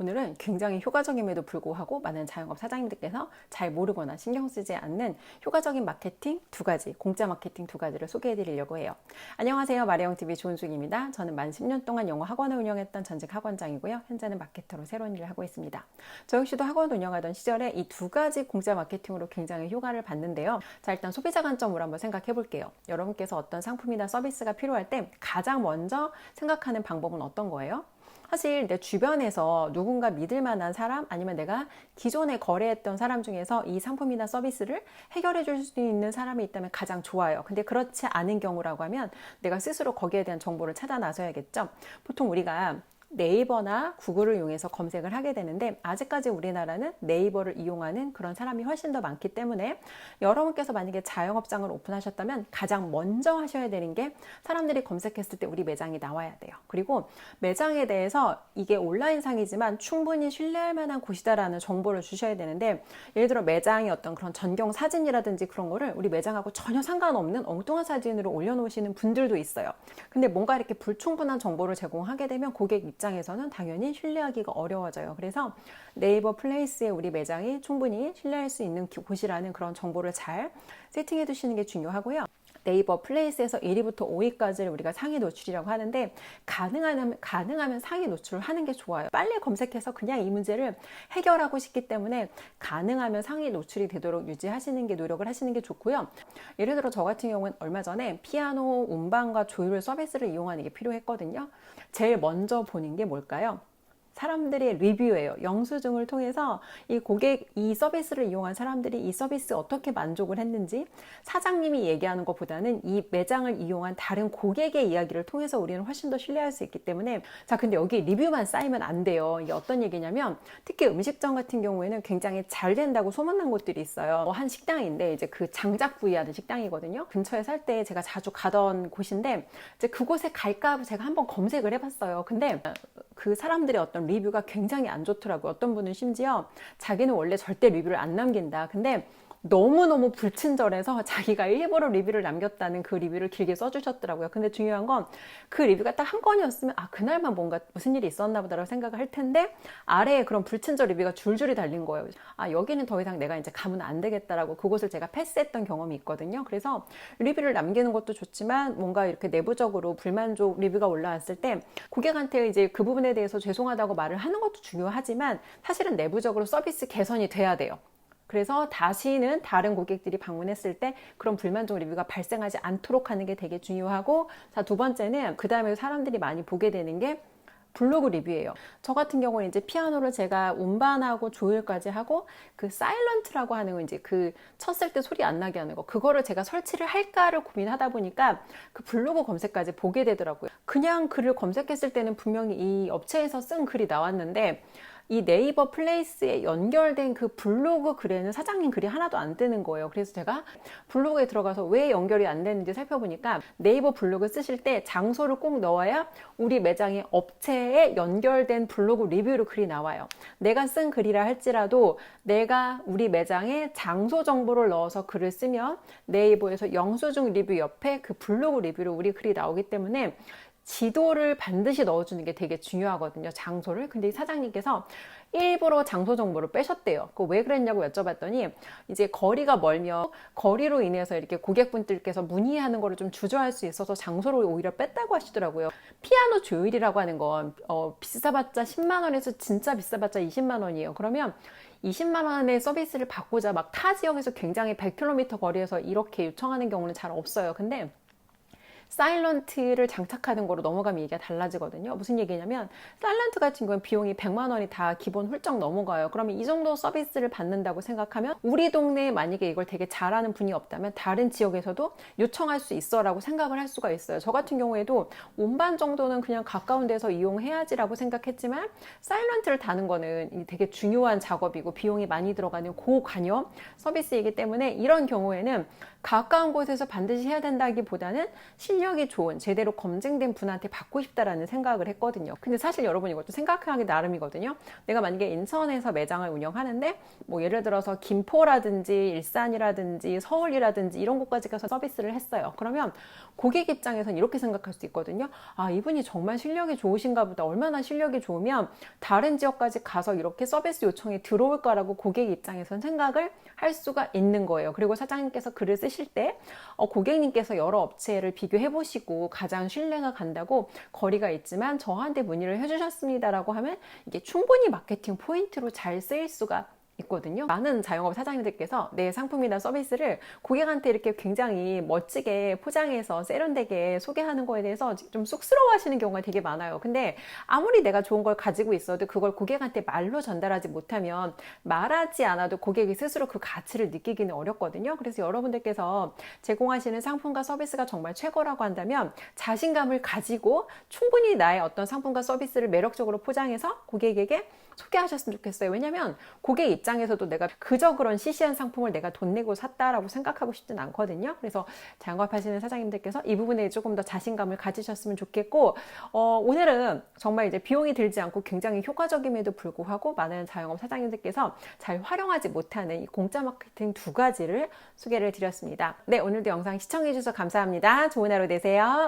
오늘은 굉장히 효과적임에도 불구하고 많은 자영업 사장님들께서 잘 모르거나 신경 쓰지 않는 효과적인 마케팅 두 가지, 공짜 마케팅 두 가지를 소개해 드리려고 해요. 안녕하세요. 마리영TV 조은숙입니다. 저는 만 10년 동안 영어 학원을 운영했던 전직 학원장이고요. 현재는 마케터로 새로운 일을 하고 있습니다. 저 역시도 학원 운영하던 시절에 이 두 가지 공짜 마케팅으로 굉장히 효과를 봤는데요. 자, 일단 소비자 관점으로 한번 생각해 볼게요. 여러분께서 어떤 상품이나 서비스가 필요할 때 가장 먼저 생각하는 방법은 어떤 거예요? 사실 내 주변에서 누군가 믿을 만한 사람 아니면 내가 기존에 거래했던 사람 중에서 이 상품이나 서비스를 해결해 줄 수 있는 사람이 있다면 가장 좋아요. 근데 그렇지 않은 경우라고 하면 내가 스스로 거기에 대한 정보를 찾아 나서야겠죠. 보통 우리가 네이버나 구글을 이용해서 검색을 하게 되는데 아직까지 우리나라는 네이버를 이용하는 그런 사람이 훨씬 더 많기 때문에 여러분께서 만약에 자영업장을 오픈하셨다면 가장 먼저 하셔야 되는 게 사람들이 검색했을 때 우리 매장이 나와야 돼요. 그리고 매장에 대해서 이게 온라인상이지만 충분히 신뢰할 만한 곳이다라는 정보를 주셔야 되는데, 예를 들어 매장의 어떤 그런 전경 사진이라든지 그런 거를 우리 매장하고 전혀 상관없는 엉뚱한 사진으로 올려놓으시는 분들도 있어요. 근데 뭔가 이렇게 불충분한 정보를 제공하게 되면 고객 입장에서는 당연히 신뢰하기가 어려워져요. 그래서 네이버 플레이스에 우리 매장이 충분히 신뢰할 수 있는 곳이라는 그런 정보를 잘 세팅해 두시는 게 중요하고요. 네이버 플레이스에서 1위부터 5위까지를 우리가 상위 노출이라고 하는데 가능하면 상위 노출을 하는 게 좋아요. 빨리 검색해서 그냥 이 문제를 해결하고 싶기 때문에 가능하면 상위 노출이 되도록 유지하시는 게 노력을 하시는 게 좋고요. 예를 들어 저 같은 경우는 얼마 전에 피아노 음반과 조율 서비스를 이용하는 게 필요했거든요. 제일 먼저 보는 게 뭘까요? 사람들의 리뷰예요. 영수증을 통해서 이 서비스를 이용한 사람들이 이 서비스에 어떻게 만족을 했는지 사장님이 얘기하는 것보다는 이 매장을 이용한 다른 고객의 이야기를 통해서 우리는 훨씬 더 신뢰할 수 있기 때문에, 자, 근데 여기 리뷰만 쌓이면 안 돼요. 이게 어떤 얘기냐면 특히 음식점 같은 경우에는 굉장히 잘 된다고 소문난 곳들이 있어요. 한 식당인데 이제 그 장작 구이하는 식당이거든요. 근처에 살 때 제가 자주 가던 곳인데 이제 그곳에 갈까 제가 한번 검색을 해봤어요. 근데 그 사람들의 어떤 리뷰가 굉장히 안 좋더라고요. 어떤 분은 심지어 자기는 원래 절대 리뷰를 안 남긴다. 근데 너무너무 불친절해서 자기가 일부러 리뷰를 남겼다는 그 리뷰를 길게 써주셨더라고요. 근데 중요한 건 그 리뷰가 딱 한 건이었으면 그날만 뭔가 무슨 일이 있었나 보다라고 생각을 할 텐데 아래에 그런 불친절 리뷰가 줄줄이 달린 거예요. 여기는 더 이상 내가 이제 가면 안 되겠다라고 그곳을 제가 패스했던 경험이 있거든요. 그래서 리뷰를 남기는 것도 좋지만 뭔가 이렇게 내부적으로 불만족 리뷰가 올라왔을 때 고객한테 이제 그 부분에 대해서 죄송하다고 말을 하는 것도 중요하지만 사실은 내부적으로 서비스 개선이 돼야 돼요. 그래서 다시는 다른 고객들이 방문했을 때 그런 불만족 리뷰가 발생하지 않도록 하는 게 되게 중요하고, 자, 두 번째는 그 다음에 사람들이 많이 보게 되는 게 블로그 리뷰예요. 저 같은 경우는 이제 피아노를 제가 운반하고 조율까지 하고 그 사일런트라고 하는 거, 이제 그 쳤을 때 소리 안 나게 하는 거, 그거를 제가 설치를 할까를 고민하다 보니까 그 블로그 검색까지 보게 되더라고요. 그냥 글을 검색했을 때는 분명히 이 업체에서 쓴 글이 나왔는데 이 네이버 플레이스에 연결된 그 블로그 글에는 사장님 글이 하나도 안 뜨는 거예요. 그래서 제가 블로그에 들어가서 왜 연결이 안 되는지 살펴보니까 네이버 블로그 쓰실 때 장소를 꼭 넣어야 우리 매장의 업체에 연결된 블로그 리뷰로 글이 나와요. 내가 쓴 글이라 할지라도 내가 우리 매장에 장소 정보를 넣어서 글을 쓰면 네이버에서 영수증 리뷰 옆에 그 블로그 리뷰로 우리 글이 나오기 때문에 지도를 반드시 넣어주는 게 되게 중요하거든요. 장소를. 근데 이 사장님께서 일부러 장소 정보를 빼셨대요. 왜 그랬냐고 여쭤봤더니 이제 거리가 멀면 거리로 인해서 이렇게 고객분들께서 문의하는 거를 좀 주저할 수 있어서 장소를 오히려 뺐다고 하시더라고요. 피아노 조율이라고 하는 건 비싸봤자 10만 원에서 진짜 비싸봤자 20만 원이에요. 그러면 20만 원의 서비스를 받고자 막 타 지역에서 굉장히 100km 거리에서 이렇게 요청하는 경우는 잘 없어요. 근데 사일런트를 장착하는 거로 넘어가면 얘기가 달라지거든요. 무슨 얘기냐면 사일런트 같은 경우는 비용이 100만 원이 다 기본 훌쩍 넘어가요. 그러면 이 정도 서비스를 받는다고 생각하면 우리 동네에 만약에 이걸 되게 잘하는 분이 없다면 다른 지역에서도 요청할 수 있어 라고 생각을 할 수가 있어요. 저 같은 경우에도 운반 정도는 그냥 가까운 데서 이용해야지라고 생각했지만 사일런트를 다는 거는 되게 중요한 작업이고 비용이 많이 들어가는 고관여 서비스이기 때문에 이런 경우에는 가까운 곳에서 반드시 해야 된다기보다는 실력이 좋은 제대로 검증된 분한테 받고 싶다라는 생각을 했거든요. 근데 사실 여러분 이것도 생각하기 나름이거든요. 내가 만약에 인천에서 매장을 운영하는데 뭐 예를 들어서 김포라든지 일산이라든지 서울이라든지 이런 곳까지 가서 서비스를 했어요. 그러면 고객 입장에서는 이렇게 생각할 수 있거든요. 아, 이분이 정말 실력이 좋으신가 보다. 얼마나 실력이 좋으면 다른 지역까지 가서 이렇게 서비스 요청이 들어올까라고 고객 입장에서는 생각을 할 수가 있는 거예요. 그리고 사장님께서 글을 쓰실 때 고객님께서 여러 업체를 비교해 보시고 가장 신뢰가 간다고 거리가 있지만 저한테 문의를 해주셨습니다라고 하면 이게 충분히 마케팅 포인트로 잘 쓰일 수가 있거든요. 많은 자영업 사장님들께서 내 상품이나 서비스를 고객한테 이렇게 굉장히 멋지게 포장해서 세련되게 소개하는 거에 대해서 좀 쑥스러워 하시는 경우가 되게 많아요. 근데 아무리 내가 좋은 걸 가지고 있어도 그걸 고객한테 말로 전달하지 못하면 말하지 않아도 고객이 스스로 그 가치를 느끼기는 어렵거든요. 그래서 여러분들께서 제공하시는 상품과 서비스가 정말 최고라고 한다면 자신감을 가지고 충분히 나의 어떤 상품과 서비스를 매력적으로 포장해서 고객에게 소개하셨으면 좋겠어요. 왜냐면 고객 입장에서도 내가 그저 그런 시시한 상품을 내가 돈 내고 샀다라고 생각하고 싶진 않거든요. 그래서 자영업하시는 사장님들께서 이 부분에 조금 더 자신감을 가지셨으면 좋겠고, 오늘은 정말 이제 비용이 들지 않고 굉장히 효과적임에도 불구하고 많은 자영업 사장님들께서 잘 활용하지 못하는 이 공짜 마케팅 두 가지를 소개를 드렸습니다. 네, 오늘도 영상 시청해 주셔서 감사합니다. 좋은 하루 되세요.